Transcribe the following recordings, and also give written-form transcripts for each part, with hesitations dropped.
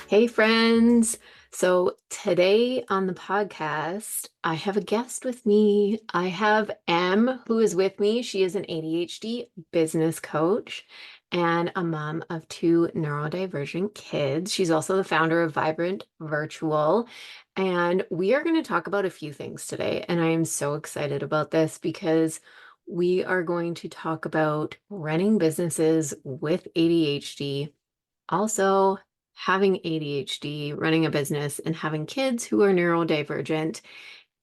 Hey, friends. So today on the podcast, I have a guest with me. I have Em, who is with me. She is an ADHD business coach and a mom of two neurodivergent kids. She's also the founder of Vibrant Virtual. And we are going to talk about a few things today. And I am so excited about this because we are going to talk about running businesses with ADHD, also having ADHD, running a business, and having kids who are neurodivergent,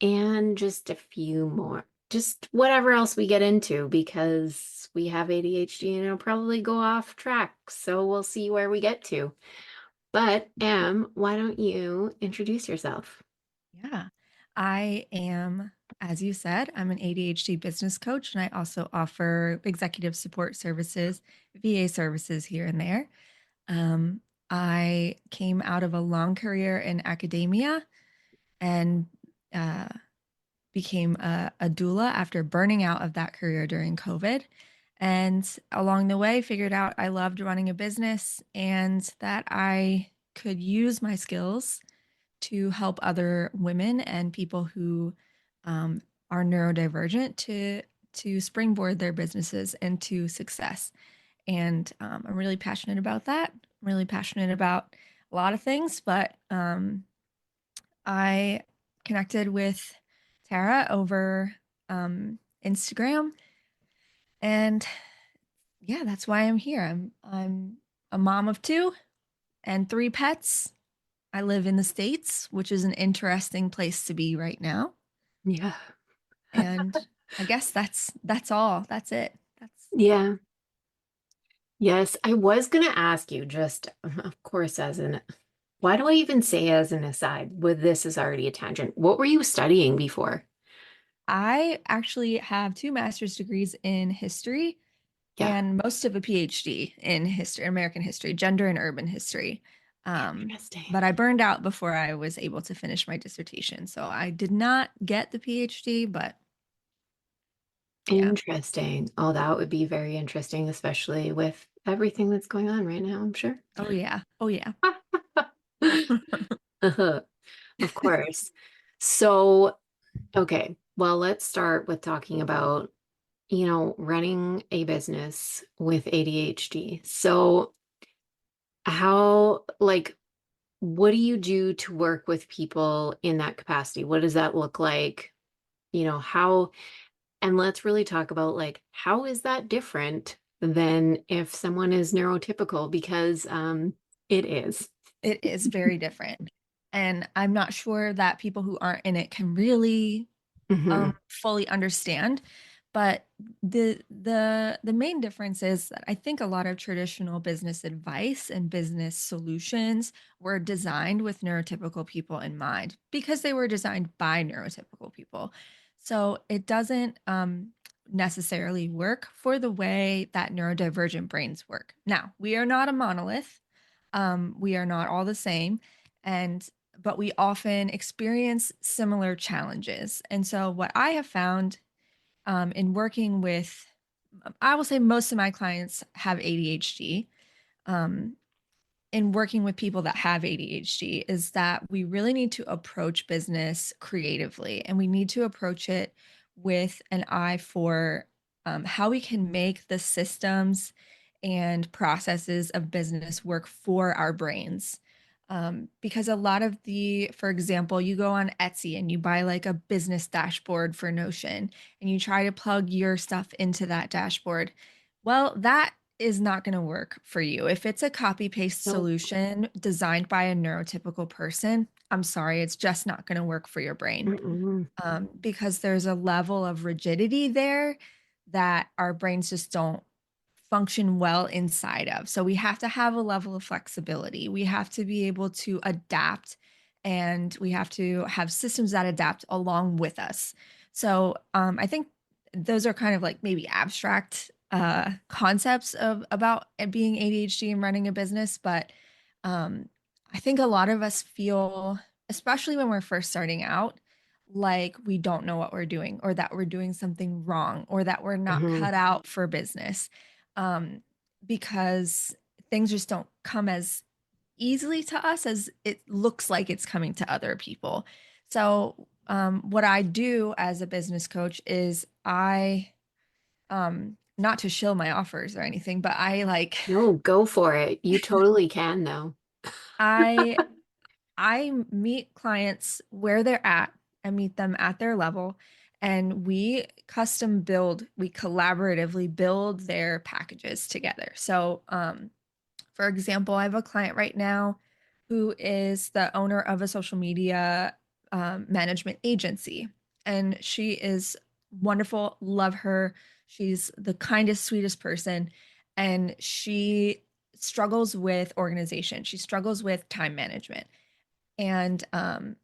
and just a few more, just whatever else we get into because we have ADHD and it'll probably go off track. So we'll see where we get to. But Em, why don't you introduce yourself? Yeah, I am, as you said, I'm an ADHD business coach, and I also offer executive support services, VA services here and there. Um, I came out of a long career in academia and uh, became a doula after burning out of that career during COVID. And along the way, figured out I loved running a business and that I could use my skills to help other women and people who um, are neurodivergent to springboard their businesses into success. And I'm really passionate about that. I'm really passionate about a lot of things, but I connected with Tara over Instagram, and yeah, that's why I'm here. I'm a mom of two and three pets. I live in the States, which is an interesting place to be right now. Yeah. And I guess that's all. That's it. That's Yeah. Yes, I was going to ask you just, of course, why do I even say as an aside? With this is already a tangent. What were you studying before? I actually have two master's degrees in history Yeah. and most of a PhD in history, American history, gender and urban history. Interesting. But I burned out before I was able to finish my dissertation. So I did not get the PhD, but yeah. Interesting. Oh, that would be very interesting, especially with everything that's going on right now, I'm sure. Oh yeah. Oh yeah. Of course. So, okay, well, let's start with talking about, running a business with ADHD. So, what do you do to work with people in that capacity? What does that look like? How, and let's really talk about how is that different than if someone is neurotypical? Because it is. It is very different. And I'm not sure that people who aren't in it can really Hmm. fully understand. But the main difference is that I think a lot of traditional business advice and business solutions were designed with neurotypical people in mind because they were designed by neurotypical people. So it doesn't necessarily work for the way that neurodivergent brains work. Now, we are not a monolith. We are not all the same. And but we often experience similar challenges. And so, what I have found in working with, I will say most of my clients have ADHD. Um, in working with people that have ADHD, is that we really need to approach business creatively and we need to approach it with an eye for how we can make the systems and processes of business work for our brains. Because a lot of for example, you go on Etsy and you buy like a business dashboard for Notion and you try to plug your stuff into that dashboard. Well, that is not going to work for you. If it's a copy paste Nope. solution designed by a neurotypical person, I'm sorry, it's just not going to work for your brain Mm-mm. because there's a level of rigidity there that our brains just don't function well inside of. So we have to have a level of flexibility. We have to be able to adapt and we have to have systems that adapt along with us. So I think those are kind of like maybe abstract concepts of about being ADHD and running a business, but um, I think a lot of us feel, especially when we're first starting out, like we don't know what we're doing, or that we're doing something wrong, or that we're not Hmm. cut out for business, um, because things just don't come as easily to us as it looks like it's coming to other people. So, what I do as a business coach is not to shill my offers or anything, but No, go for it. You totally can, though. I I meet clients where they're at and meet them at their level. And we collaboratively build their packages together. So, for example, I have a client right now who is the owner of a social media management agency. And she is wonderful, love her. She's the kindest, sweetest person. And she struggles with organization, she struggles with time management. And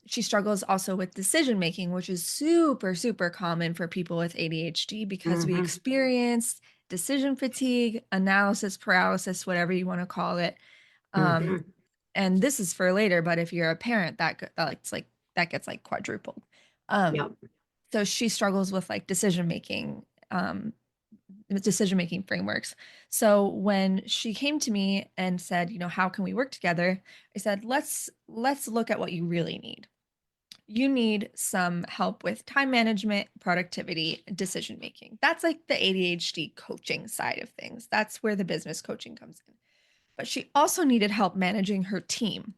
she struggles also with decision making, which is super, super common for people with ADHD because we Hmm. experience decision fatigue, analysis paralysis, whatever you want to call it. Um, Hmm. and this is for later, but if you're a parent, that gets like quadrupled. Um, Yep. so she struggles with like um, decision making frameworks. So when she came to me and said, how can we work together? I said, let's look at what you really need. You need some help with time management, productivity, decision making. That's like the ADHD coaching side of things. That's where the business coaching comes in. But she also needed help managing her team.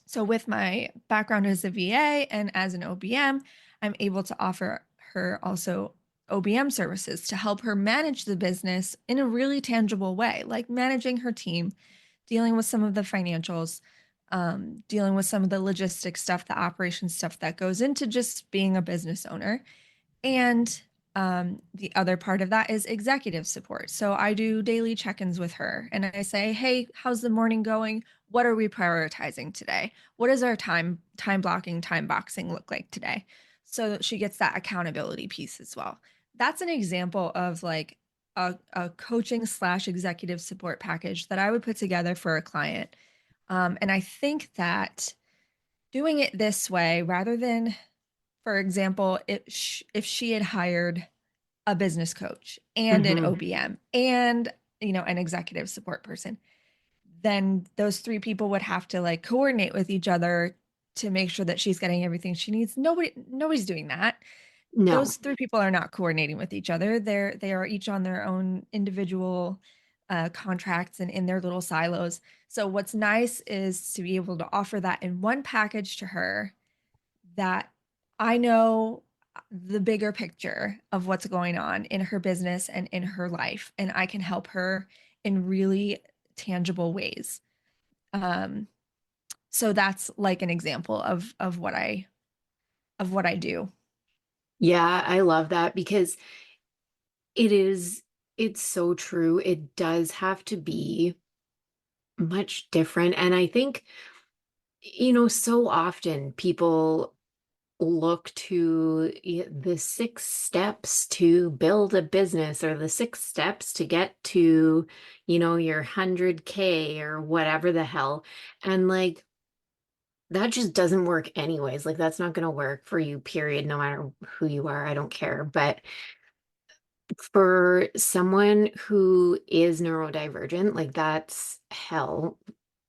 So, with my background as a VA and as an OBM, I'm able to offer her also OBM services to help her manage the business in a really tangible way, like managing her team, dealing with some of the financials, dealing with some of the logistics stuff, the operations stuff that goes into just being a business owner. And the other part of that is executive support. So I do daily check ins with her and I say, hey, how's the morning going? What are we prioritizing today? What does our time blocking, time boxing look like today? So that she gets that accountability piece as well. That's an example of like a coaching slash executive support package that I would put together for a client. And I think that doing it this way, rather than, for example, if she had hired a business coach and an Hmm. OBM and an executive support person, then those three people would have to like coordinate with each other to make sure that she's getting everything she needs. Nobody's doing that. No. Those three people are not coordinating with each other. They are each on their own individual contracts and in their little silos. So what's nice is to be able to offer that in one package to her, that I know the bigger picture of what's going on in her business and in her life, and I can help her in really tangible ways. Um, so that's like an example of what I do. Yeah, I love that because it is, it's so true. It does have to be much different. And I think, so often people look to the 6 steps to build a business or the 6 steps to get to, your 100K or whatever the hell. And like, that just doesn't work anyways. Like, that's not going to work for you, period, no matter who you are. I don't care. But for someone who is neurodivergent, like, that's hell.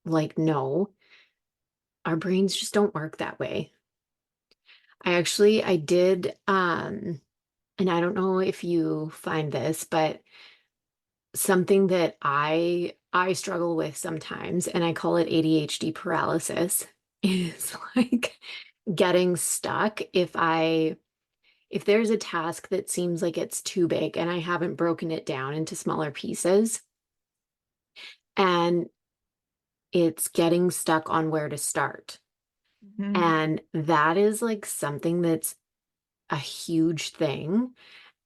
Like, no, our brains just don't work that way. I did, and I don't know if you find this, but something that I struggle with sometimes, and I call it ADHD paralysis, is like getting stuck if there's a task that seems like it's too big and I haven't broken it down into smaller pieces, and it's getting stuck on where to start. Mhm. And that is like something that's a huge thing.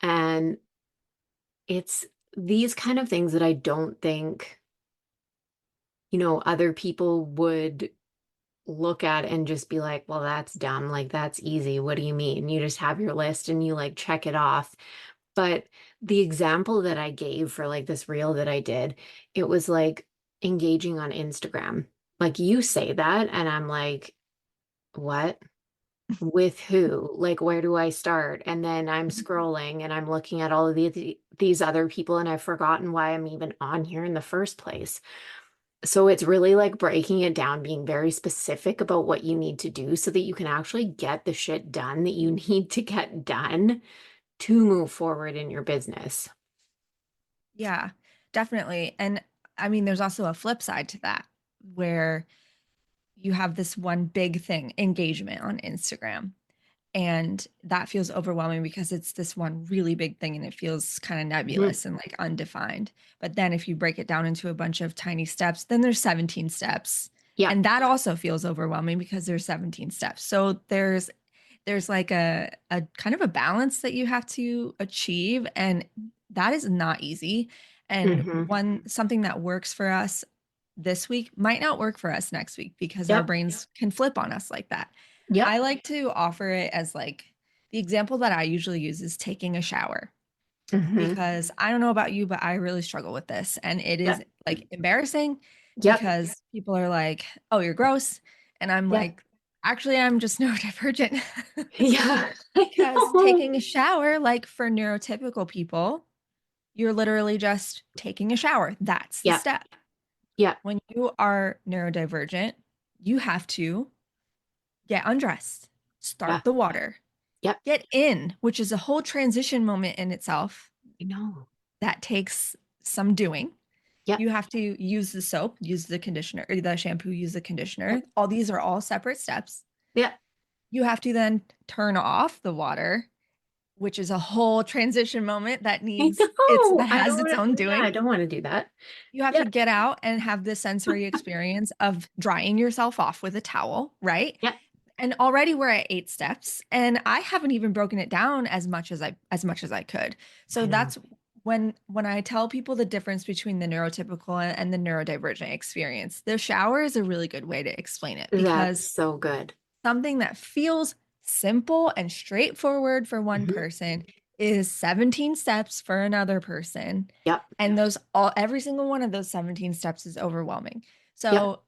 And it's these kind of things that I don't think, other people would look at and just be like, well, that's dumb. Like, that's easy. What do you mean? You just have your list and you like check it off. But the example that I gave for like this reel that I did, it was like engaging on Instagram. Like, you say that, and I'm like, what? With who? Like, where do I start? And then I'm scrolling and I'm looking at all of these other people, and I've forgotten why I'm even on here in the first place. So it's really like breaking it down, being very specific about what you need to do so that you can actually get the shit done that you need to get done to move forward in your business. Yeah, definitely. And I mean, there's also a flip side to that where you have this one big thing, engagement on Instagram. And that feels overwhelming because it's this one really big thing and it feels kind of Mhm. nebulous and like undefined. But then if you break it down into a bunch of tiny steps, then there's 17 steps. Yeah. And that also feels overwhelming because there's 17 steps. So there's like a kind of a balance that you have to achieve, and that is not easy. And Hmm. one something that works for us this week might not work for us next week because our Yep. brains can flip on us like that. I Yep. like to offer it as like the example that I usually use is taking a shower, Hmm. because I don't know about you, but I really struggle with this. And it is Yep. like embarrassing Yep. because people are like, oh, you're gross. And I'm Yep. like, actually, I'm just neurodivergent. Yeah. I Because know. taking a shower, like for neurotypical people, you're literally just taking a shower. That's the Yep. step. Yep. When you are neurodivergent, you have to get undressed, Yeah. start the water, Yep. get in, which is a whole transition moment in itself I know. that takes some doing. Yep. You have to use the soap, use the conditioner, or the shampoo, use the conditioner. Yep. All these are all separate steps. Yep. You have to then turn off the water, which is a whole transition moment that I needs it's know. that I don't has its want own to, yeah, doing. I don't want to do that. You have to Yep. get out and have this sensory experience of drying yourself off with a towel, right? Yep. And already we're at 8 steps, and I haven't even broken it down as much as I could. I So know. that's when I tell people the difference between the neurotypical and the neurodivergent experience. The shower is a really good way to explain it, That's because so good. something that feels simple and straightforward for one Hmm. person is 17 steps for another person. Yep. And every single one of those 17 steps is overwhelming. Yep. So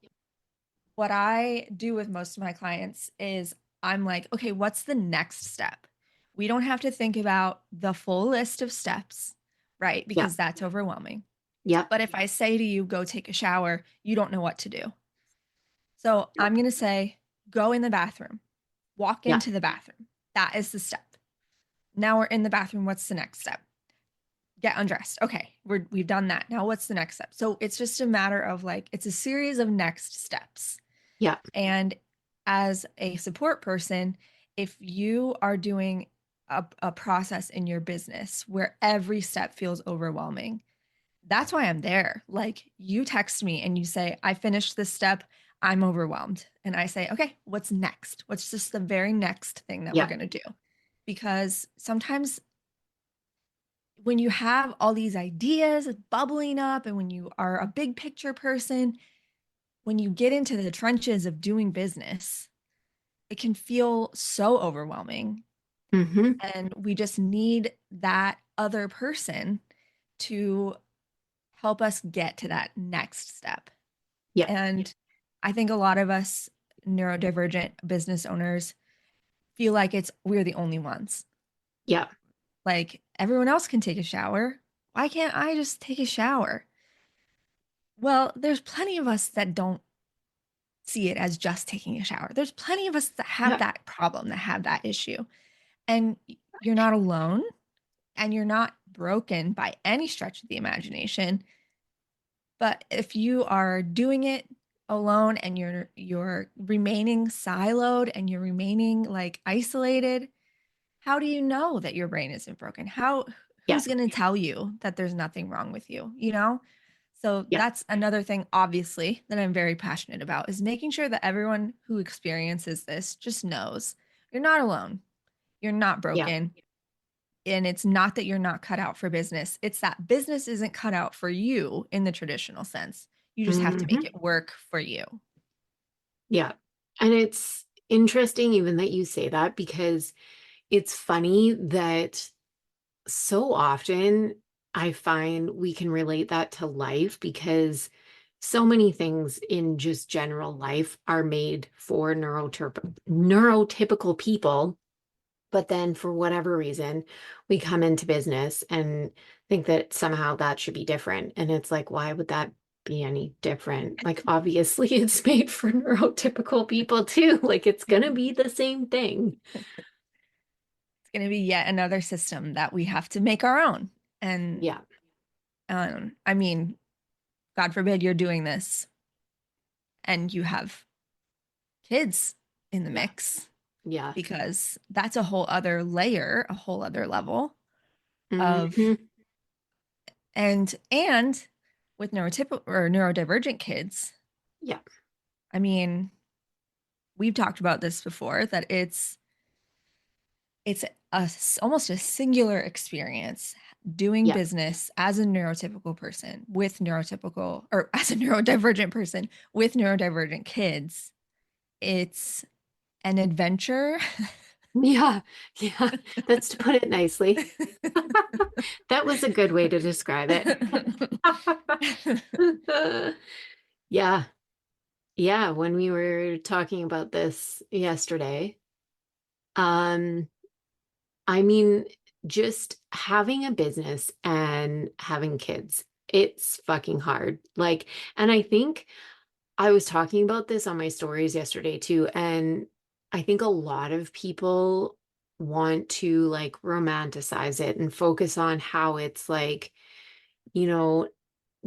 what I do with most of my clients is I'm like, okay, what's the next step? We don't have to think about the full list of steps, right? Yep. Because that's overwhelming. Yep. But if I say to you, go take a shower, you don't know what to do. So Yep. I'm going to say, go in the bathroom, walk Yep. into the bathroom. That is the step. Now we're in the bathroom. What's the next step? Get undressed. Okay, we've done that. Now what's the next step? So it's just a matter of like, it's a series of next steps. Yep. And as a support person, if you are doing a process in your business where every step feels overwhelming, that's why I'm there. Like you text me and you say, I finished this step, I'm overwhelmed. And I say, okay, what's next? What's just the very next thing that we're Yep. going to do? Because sometimes when you have all these ideas bubbling up and when you are a big picture person, when you get into the trenches of doing business, it can feel so overwhelming. Hmm. And we just need that other person to help us get to that next step. Yep. And I think a lot of us neurodivergent business owners feel like we're the only ones. Yep. Like everyone else can take a shower. Why can't I just take a shower? Well, there's plenty of us that don't see it as just taking a shower. There's plenty of us that have Yep. that problem, that have that issue. And you're not alone, and you're not broken by any stretch of the imagination. But if you are doing it alone and you're remaining siloed and you're remaining like isolated, how do you know that your brain isn't broken? Who's Yep. going to tell you that there's nothing wrong with you, you know? So Yep. that's another thing obviously that I'm very passionate about, is making sure that everyone who experiences this just knows you're not alone. You're not Yep. broken. And it's not that you're not cut out for business. It's that business isn't cut out for you in the traditional sense. You just have to make Hmm. it work for you. Yeah. And it's interesting even that you say that because it's funny that so often I find we can relate that to life because so many things in just general life are made for neurotypical people. But then for whatever reason, we come into business and think that somehow that should be different. And it's like, why would that be any different. Like, obviously, it's made for neurotypical people too. Like, it's gonna be the same thing. It's going to be yet another system that we have to make our own. And Yeah, I mean, God forbid you're doing this and you have kids in the yeah, mix, yeah. because that's a whole other layer, a whole other level of, Hmm. and with neurotypical or neurodivergent kids, Yeah, I mean, we've talked about this before, that it's almost a singular experience doing yeah, business as a neurotypical person with neurotypical, or as a neurodivergent person with neurodivergent kids. It's an adventure. yeah, yeah. That's to put it nicely. That was a good way to describe it. Yeah, yeah. When we were talking about this yesterday, um, I mean, just having a business and having kids, it's fucking hard. Like, and I think I was talking about this on my stories yesterday too, and I think a lot of people want to like romanticize it and focus on how it's like, you know,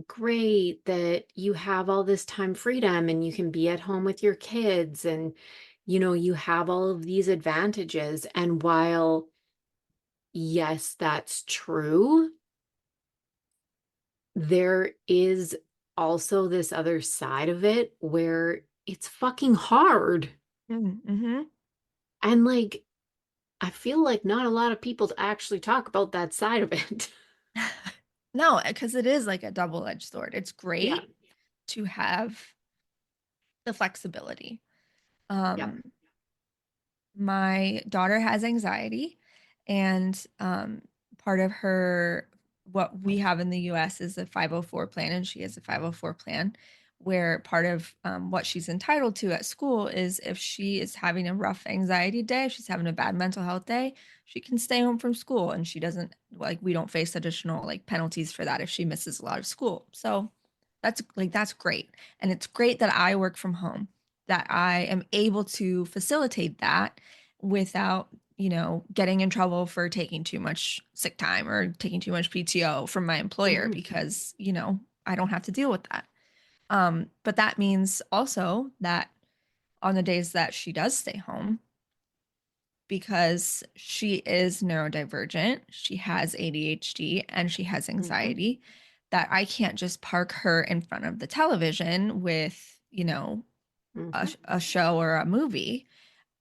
great that you have all this time freedom and you can be at home with your kids and, you have all of these advantages. And while, yes, that's true, there is also this other side of it where it's fucking hard. Mm-hmm. And like, I feel like not a lot of people actually talk about that side of it. No, because it is like a double-edged sword. It's Yeah. great to have the flexibility. Yeah. Um, my daughter has anxiety, and part of her, what we have in the US is a 504 plan, and she has a 504 plan, where part of what she's entitled to at school is, if she is having a rough anxiety day, if she's having a bad mental health day, she can stay home from school, and she doesn't, like, we don't face additional like penalties for that if she misses a lot of school. So that's great. And it's great that I work from home, that I am able to facilitate that without, getting in trouble for taking too much sick time or taking too much PTO from my employer, Hmm. because, I don't have to deal with that. But that means also that on the days that she does stay home, because she is neurodivergent, she has ADHD, and she has Hmm. anxiety, that I can't just park her in front of the television with, Hmm. a show or a movie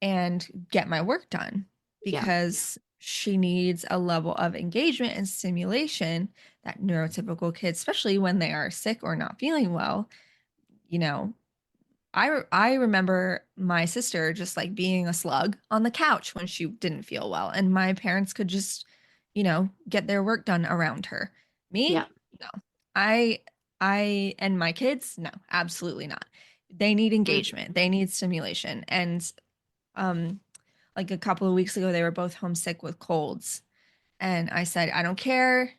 and get my work done, Yeah. because she needs a level of engagement and stimulation that neurotypical kids, especially when they are sick or not feeling well, you know, I remember my sister just like being a slug on the couch when she didn't feel well, and my parents could just, get their work done around her. Yeah. Me, no. I and my kids, no, absolutely not. They need Mm. engagement. They need stimulation. And um like a couple of weeks ago, they were both homesick with colds. And I said, I don't care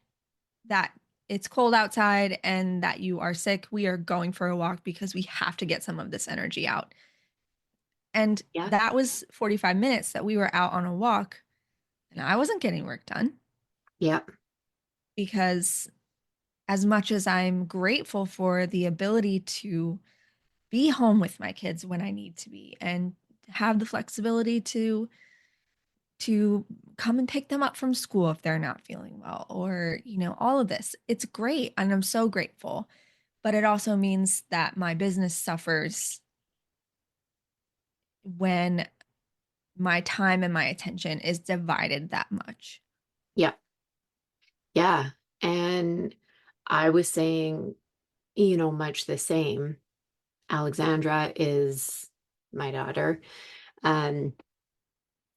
that it's cold outside and that you are sick. We are going for a walk because we have to get some of this energy out. And Yeah. that was 45 minutes that we were out on a walk, and I wasn't getting work done, Yeah. because as much as I'm grateful for the ability to be home with my kids when I need to be, and have the flexibility to come and pick them up from school if they're not feeling well, or all of this, it's great and I'm so grateful. But it also means that my business suffers when my time and my attention is divided that much. Yeah. Yeah. And I was saying, much the same. Alexandra is my daughter, and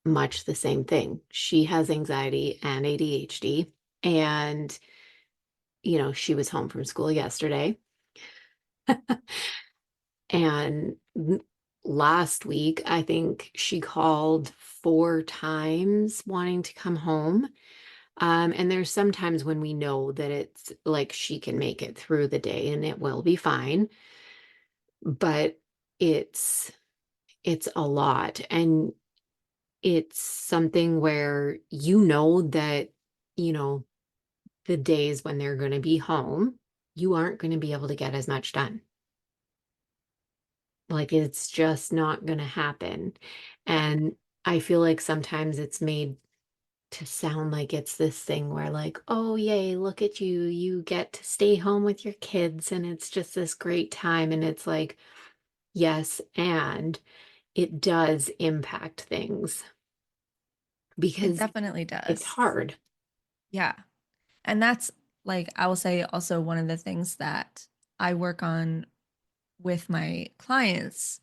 much the same thing. She has anxiety and ADHD, and, she was home from school yesterday. And last week, I think she called 4 times wanting to come home. And there's sometimes when we know that it's like she can make it through the day and it will be fine, but it's it's a lot. And it's something where you know that, you know, the days when they're going to be home, you aren't going to be able to get as much done. Like it's just not going to happen. And I feel like sometimes it's made to sound like it's this thing where, like, oh, yay, look at you. You get to stay home with your kids and it's just this great time. And it's like, yes, and it does impact things It because definitely it's does. hard. Yeah. And that's like, I will say also one of the things that I work on with my clients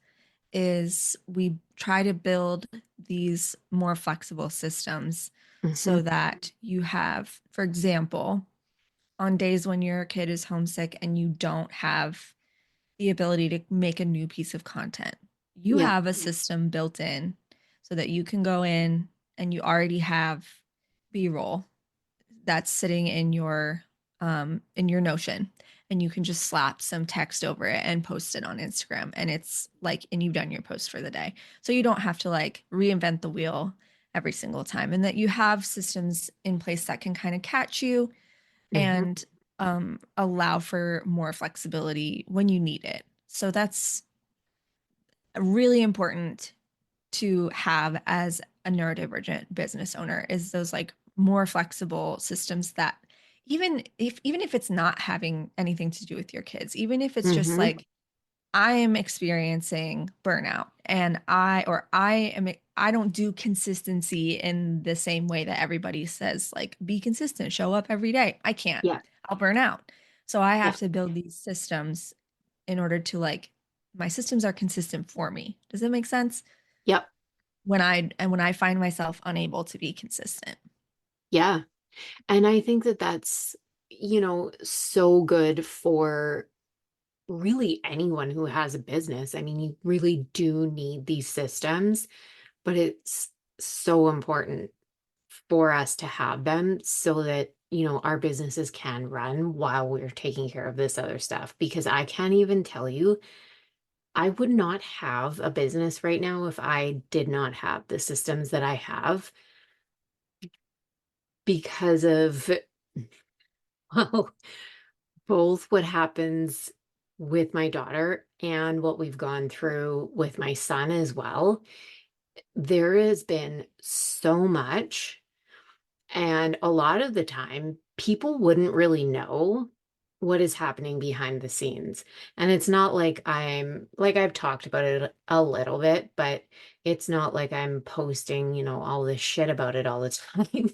is we try to build these more flexible systems Hmm. so that you have, for example, on days when your kid is homesick and you don't have the ability to make a new piece of content, you Yep. have a system built in so that you can go in and you already have B-roll that's sitting in your Notion, and you can just slap some text over it and post it on Instagram, and it's like, and you've done your post for the day, so you don't have to like reinvent the wheel every single time, and that you have systems in place that can kind of catch you Hmm. and allow for more flexibility when you need it. So that's really important to have as a neurodivergent business owner, is those like more flexible systems that even if it's not having anything to do with your kids, even if it's just Hmm. like I am experiencing burnout and I don't do consistency in the same way that everybody says, like, be consistent, show up every day. I can't. Yeah. I'll burn out. So I Yeah. have to build these systems in order to like my systems are consistent for me. Does that make sense? Yep. When I find myself unable to be consistent. Yeah. And I think that that's, so good for really anyone who has a business. I mean, you really do need these systems, but it's so important for us to have them so that, our businesses can run while we're taking care of this other stuff. Because I can't even tell you, I would not have a business right now if I did not have the systems that I have because of, well, both what happens with my daughter and what we've gone through with my son as well. There has been so much. And a lot of the time, people wouldn't really know what is happening behind the scenes. And it's not like I've talked about it a little bit, but it's not like I'm posting, all this shit about it all the time.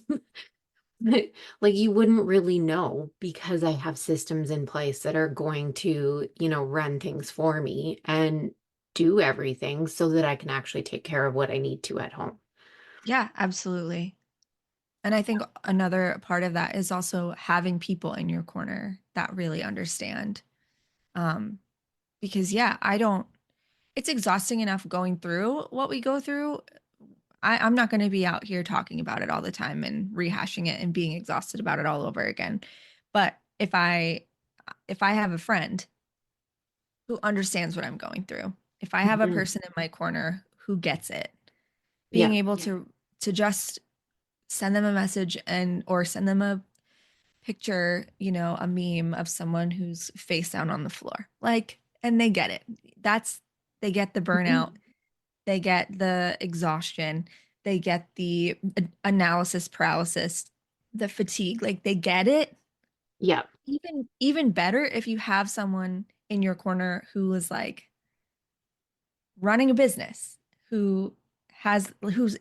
Like you wouldn't really know because I have systems in place that are going to, run things for me and do everything so that I can actually take care of what I need to at home. Yeah, absolutely. And I think another part of that is also having people in your corner that really understand. Um, because yeah, it's exhausting enough going through what we go through. I'm not going to be out here talking about it all the time and rehashing it and being exhausted about it all over again. But if I have a friend who understands what I'm going through, if I have a Mhm. person in my corner who gets it, being Yeah. able to just send them a message and or send them a picture, a meme of someone who's face down on the floor. Like, and they get it. That's they get the burnout, Mhm. they get the exhaustion, they get the analysis paralysis, the fatigue. Like they get it. Yeah. Even better if you have someone in your corner who is like running a business, who's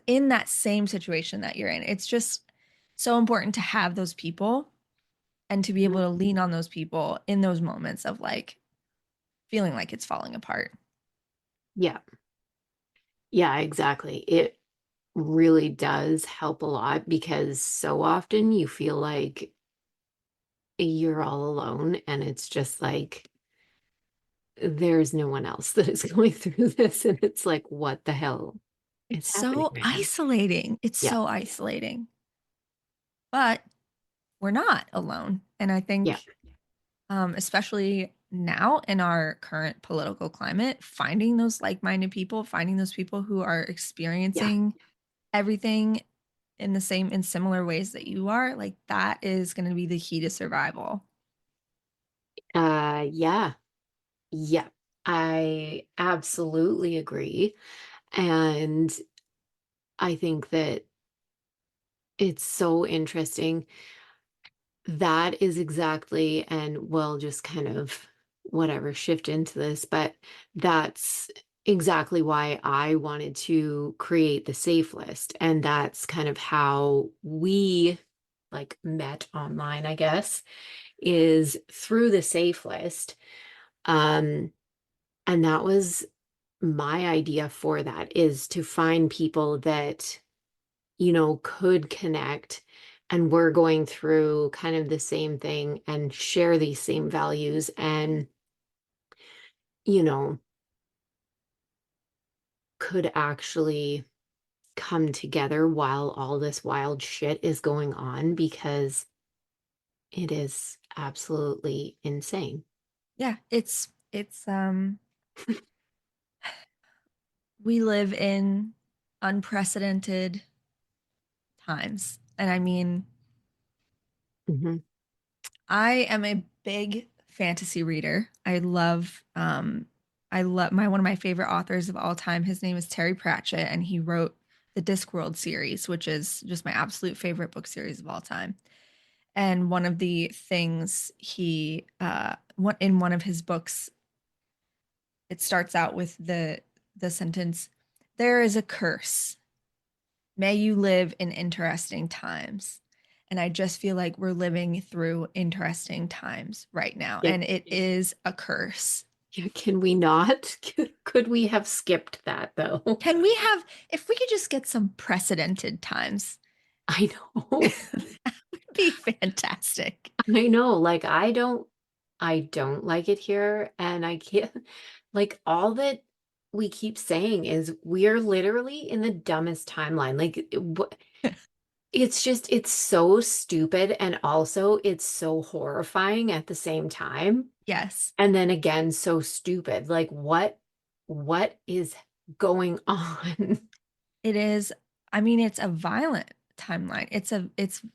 in that same situation that you're in. It's just so important to have those people and to be able Mhm. to lean on those people in those moments of like feeling like it's falling apart. Yeah. Yeah, exactly. It really does help a lot because so often you feel like you're all alone and it's just like there's no one else that is going through this and it's like what the hell is It's happening so right now? isolating. It's Yeah. so isolating. but we're not alone. And I Yeah. think, especially now in our current political climate, finding those like-minded people, finding those people who are Yeah. experiencing everything in similar ways that you are, like that is going to be the key to survival. Yeah. Yeah. I absolutely agree. And I think that it's so interesting. That is exactly, and we'll just kind of whatever shift into this, but that's exactly why I wanted to create the safe list. And that's kind of how we like met online, I guess, is through the safe list. Um, and that was my idea for that is to find people that could connect and we're going through kind of the same thing and share these same values and, you know, could actually come together while all this wild shit is going on because it is absolutely insane. Yeah, we live in unprecedented times. And I mean, Hmm. I am a big fantasy reader. I love my one of my favorite authors of all time. His name is Terry Pratchett, and he wrote the Discworld series, which is just my absolute favorite book series of all time. And one of the things in one of his books, it starts out with the sentence, "There is a curse. May you live in interesting times." And I just feel like we're living through interesting times right now. Yeah. And it is a curse. Yeah, can we not? Could we have skipped that though? Can we have, if we could just get some precedented times, I know. that would be fantastic. I know. Like I don't like it here and I can't like all that we keep saying is we're literally in the dumbest timeline. Like it's just it's so stupid and also it's so horrifying at the same time. Yes, And then again so stupid. Like what is going on? it is. I mean, it's a violent timeline.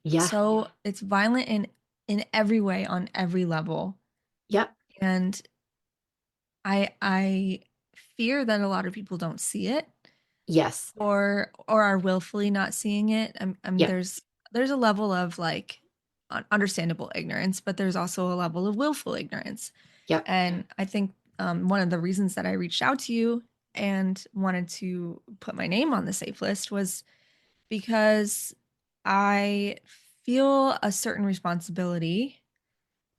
Yeah. It's violent in every way on every level. Yep. And I fear that a lot of people don't see it Yes. or are willfully not seeing it. Yep. There's a level of like understandable ignorance, but there's also a level of willful ignorance. Yep. And I think one of the reasons that I reached out to you and wanted to put my name on the safe list was because I feel a certain responsibility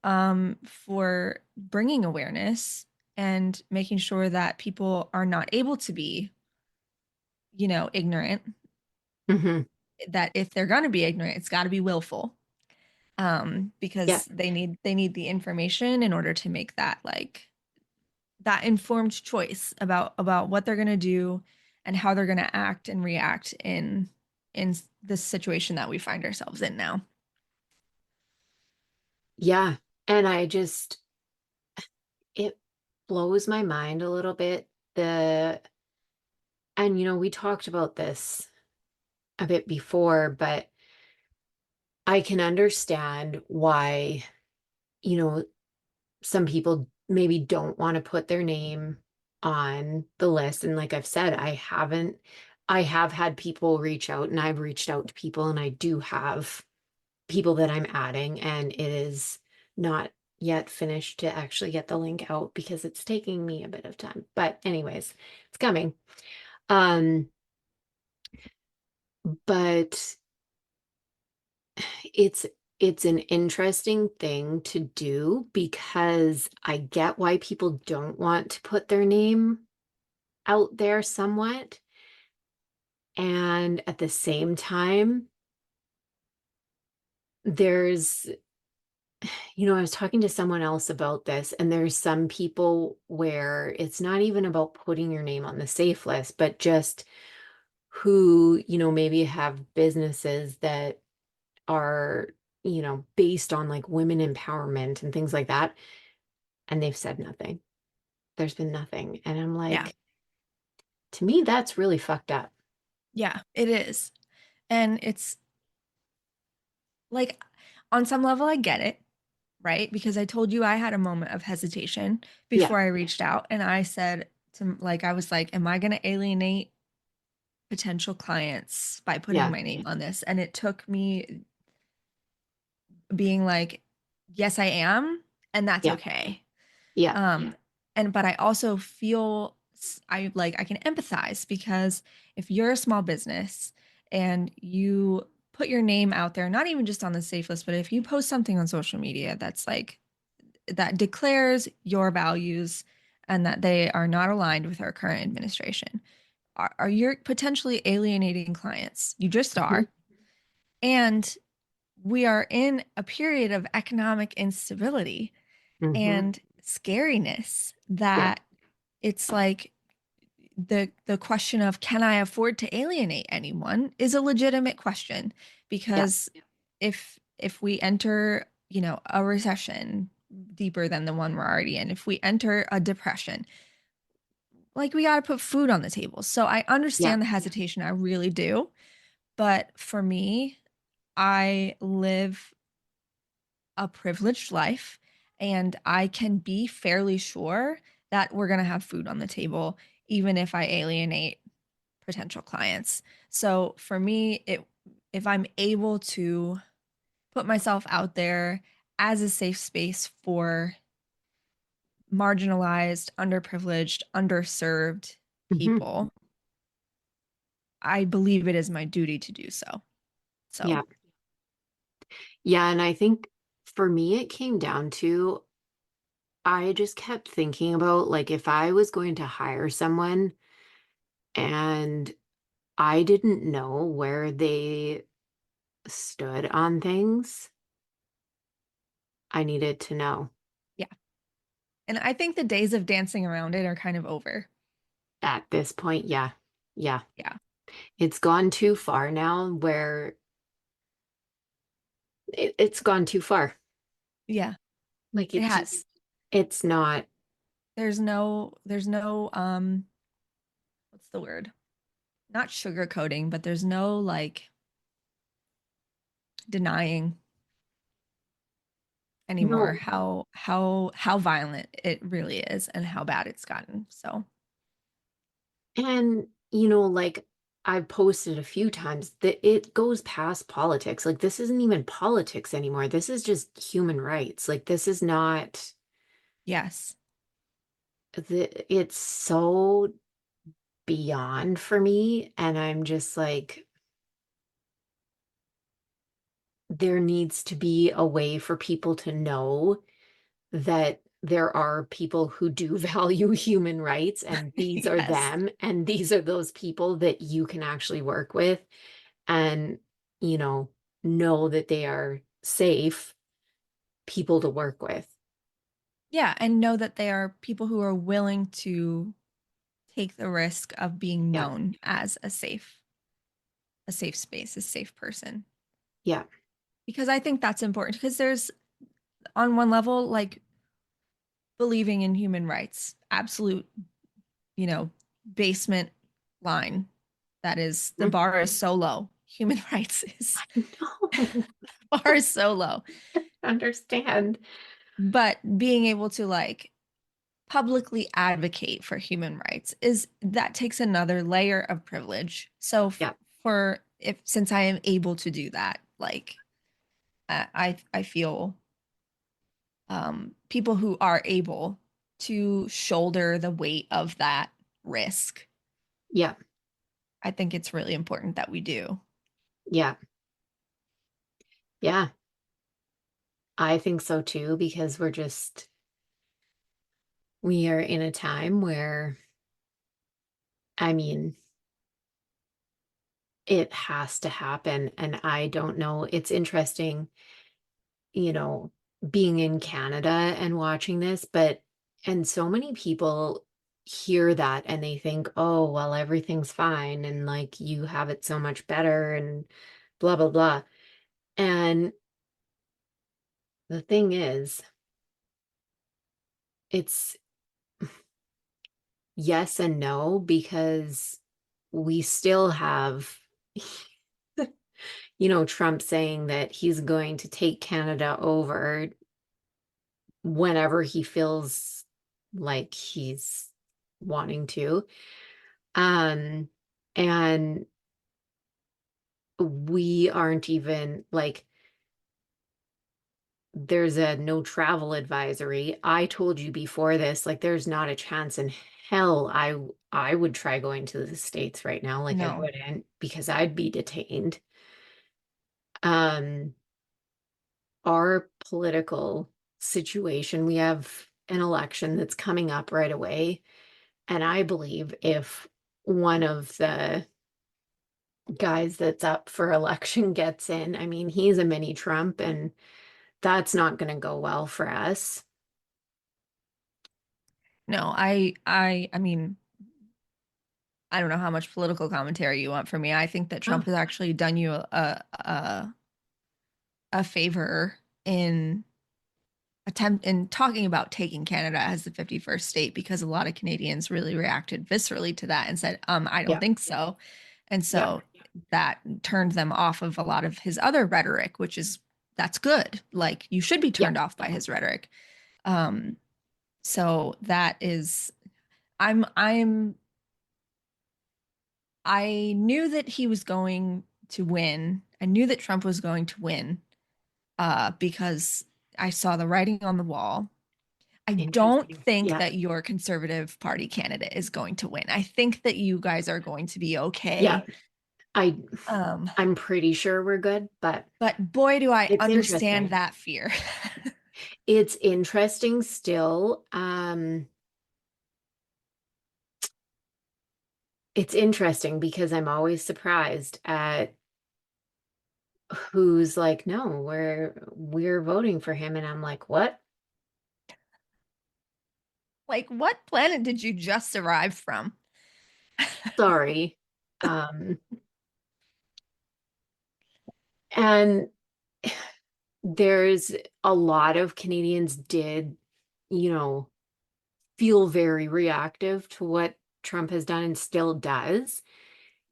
for bringing awareness and making sure that people are not able to be, ignorant. Hmm. That if they're going to be ignorant, it's got to be willful, because Yep. they need the information in order to make that informed choice about what they're going to do and how they're going to act and react in this situation that we find ourselves in now. Yeah. And I just it blows my mind a little bit. And we talked about this a bit before, but I can understand why, you know, some people maybe don't want to put their name on the list. And like I've said, I have had people reach out and I've reached out to people and I do have people that I'm adding and it is not yet finished to actually get the link out because it's taking me a bit of time. But anyways, it's coming. Um, but it's it's an interesting thing to do because I get why people don't want to put their name out there somewhat. And at the same time, there's, I was talking to someone else about this, and there's some people where it's not even about putting your name on the safe list, but just who, maybe have businesses that are, based on like women empowerment and things like that. And they've said nothing. There's been nothing. And I'm Yeah. like, to me, that's really fucked up. Yeah, it is. And it's like on some level I get it, right? Because I told you I had a moment of hesitation Yeah. before I reached out and I said to like I was like, am I going to alienate potential clients by putting Yeah. my name on this? And it took me being like, yes, I am, and that's Yeah. okay. Yeah. Um, and but I also feel I can empathize because if you're a small business and you put your name out there, not even just on the safe list, but if you post something on social media that's like that declares your values and that they are not aligned with our current administration, are you potentially alienating clients? You just Mhm. are. And we are in a period of economic instability Mhm. and scariness Yeah. that it's like the question of can I afford to alienate anyone is a legitimate question Yeah. because if we enter, a recession deeper than the one we're already in, if we enter a depression, like we got to put food on the table. So I Yeah. understand the hesitation, I really do. But for me, I live a privileged life and I can be fairly sure that we're going to have food on the table, even if I alienate potential clients. So for me, if I'm able to put myself out there as a safe space for marginalized, underprivileged, underserved Mhm. people, I believe it is my duty to do so. So, Yeah. Yeah. And I think for me, it came down to I just kept thinking about like if I was going to hire someone and I didn't know where they stood on things, I needed to know. yeah. And I think the days of dancing around it are kind of over. At this point, yeah. Yeah. Yeah. It's gone too far now where it's gone too far. Yeah. Like It it has. just, it's not, There's no what's the word? Not sugarcoating, but there's no like denying anymore no. how violent it really is and how bad it's gotten. So, And, like I've posted a few times that it goes past politics. Like this isn't even politics anymore. This is just human rights. Like this is not yes. it's so beyond for me. And I'm just like, there needs to be a way for people to know that there are people who do value human rights, and these are Yes. them, and these are those people that you can actually work with and, you know, know that they are safe people to work with. Yeah, and know that they are people who are willing to take the risk of being Yeah. known as a safe space, a safe person. Yeah. Because I think that's important because there's on one level like believing in human rights, absolute, you know, basement line. That is the Mhm. bar is so low. Human rights is No, bar is so low. understand. But being able to like publicly advocate for human rights is that takes another layer of privilege. So Yeah. for if since I am able to do that, like I feel people who are able to shoulder the weight of that risk, Yeah. I think it's really important that we do. Yeah. Yeah. I think so too, because we are in a time where, I mean, it has to happen. And I don't know. It's interesting, you know, being in Canada and watching this, and so many people hear that and they think, oh, well, everything's fine. And like you have it so much better and blah, blah, blah. And the thing is, it's yes and no because we still have, Trump saying that he's going to take Canada over whenever he feels like he's wanting to. Um, and we aren't even like, there's a no travel advisory. I told you before this, like, there's not a chance in hell I would try going to the States right now. Like, I No. wouldn't because I'd be detained. Um, our political situation, we have an election that's coming up right away. And I believe if one of the guys that's up for election gets in, I mean, he's a mini Trump, and that's not going to go well for us. No, I mean, I don't know how much political commentary you want from me. I think that Trump Oh, has actually done you a favor in attempt in talking about taking Canada as the 51st state because a lot of Canadians really reacted viscerally to that and said, I don't yeah, think so. And yeah, so that turned them off of a lot of his other rhetoric, which is that's good. Like you should be yeah, turned off by his rhetoric. Um, so that is I'm I knew that he was going to win. I knew that Trump was going to win because I saw the writing on the wall. I don't interesting. think Yeah, that your Conservative Party candidate is going to win. I think that you guys are going to be yeah. okay. I Um, I'm pretty sure we're good, but but boy, do I it's understand interesting. that fear. It's interesting still. It's interesting because I'm always surprised at who's like, no, we're voting for him, and I'm like, what? Like, what planet did you just arrive from? Sorry. Um, and there's a lot of Canadians did, you know, feel very reactive to what Trump has done and still does.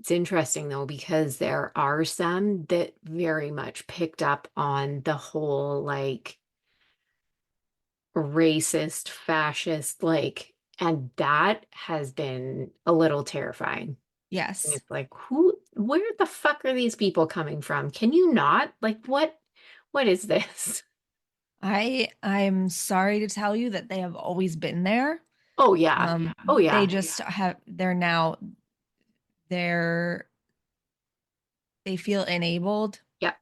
It's interesting though, because there are some that very much picked up on the whole like racist, fascist, like, and that has been a little terrifying. Yes. It's like, where the fuck are these people coming from? Can you not? Like, what is this? I'm sorry to tell you that they have always been there. Oh yeah. Oh They yeah. just have they're they feel enabled Yep.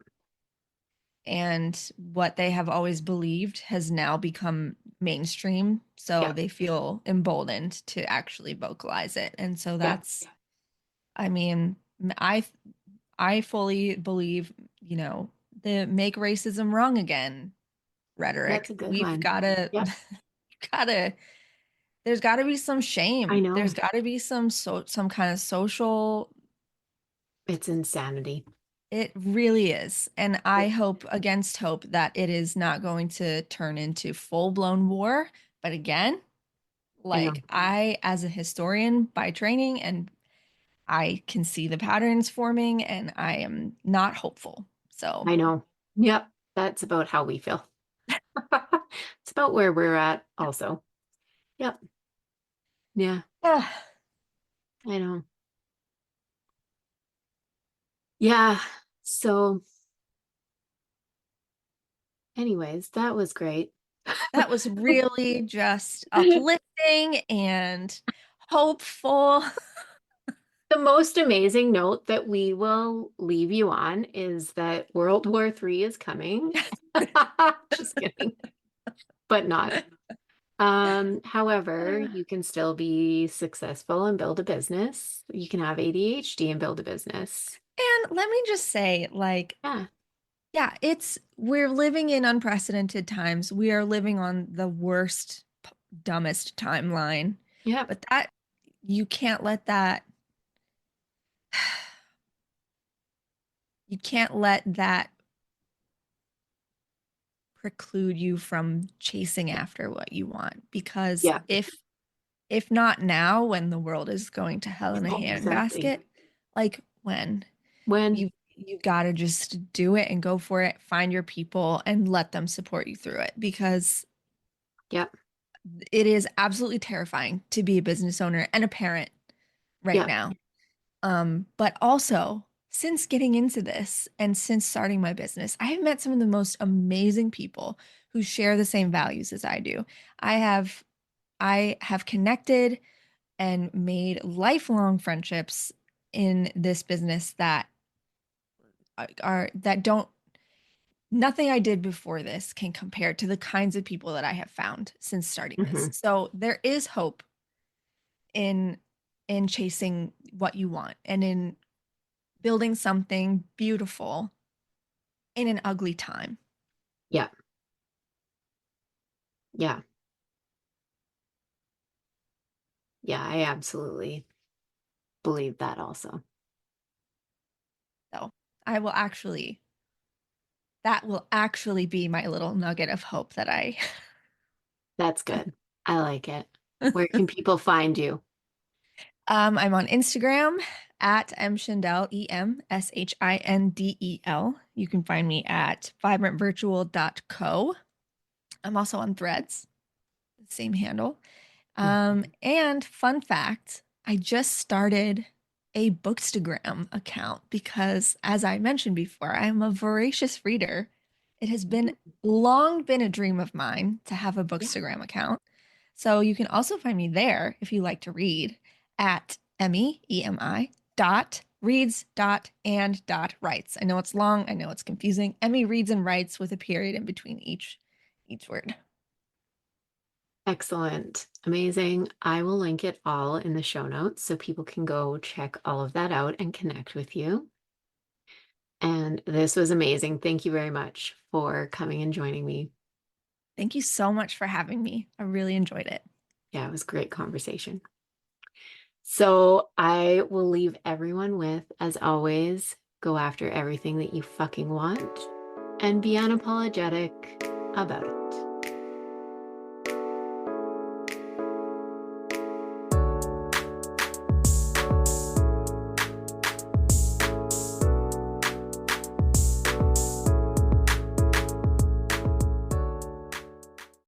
and what they have always believed has now become mainstream. So Yep. they feel emboldened to actually vocalize it. And so Yep. that's, I mean, I I fully believe, the make racism wrong again That's rhetoric. a good We've one. gotta Yep. gotta there's gotta be some I shame. know. There's gotta be some kind of social. It's insanity. It really is. And Yeah. I hope against hope that it is not going to turn into full-blown war. But again, I know. like I, as a historian by training, and I can see the patterns forming, and I am not hopeful. So, I know. Yep. That's about how we feel. It's about where we're at also. Yep. Yeah, ah, I know. Yeah. So, anyways, that was great. that was really just uplifting and hopeful. The most amazing note that we will leave you on is that World War III is coming. Just kidding, but not. However, you can still be successful and build a business. You can have ADHD and build a business. And let me just say, like, Yeah. yeah, we're living in unprecedented times. We are living on the worst, dumbest timeline. Yep. But that you can't let that you can't let that preclude you from chasing after what you want. Because Yeah. if not now, when the world is going to hell in a Exactly. handbasket, like when When, you got to just do it and go for it, find your people and let them support you through it because yep. it is absolutely terrifying to be a business owner and a parent right Yep. now. But also, since getting into this and since starting my business, I have met some of the most amazing people who share the same values as I do. I have I have connected and made lifelong friendships in this business that are that don't nothing I did before this can compare to the kinds of people that I have found since starting this. Hmm. So there is hope in chasing what you want and in building something beautiful in an ugly time. Yeah. Yeah. Yeah. I absolutely believe that also. So I will actually that will actually be my little nugget of hope that I That's good. I like it. Where can people find you? I'm on Instagram at Em Shindel, EMSHINDEL. You can find me at vibrantvirtual.co. I'm also on Threads, same handle. Mhm. And fun fact, I just started a Bookstagram account because, as I mentioned before, I'm a voracious reader. It has been long been a dream of mine to have a Yeah. Bookstagram account. So you can also find me there if you like to read at Emmy, EMI, dot reads dot and dot writes. I know it's long, I know it's confusing. Emmy reads and writes with a period in between each word. Excellent. Amazing. I will link it all in the show notes so people can go check all of that out and connect with you. And this was amazing. Thank you very much for coming and joining me. Thank you so much for having me. I really enjoyed it. Yeah, it was a great conversation. So I will leave everyone with, as always, go after everything that you fucking want and be unapologetic about it.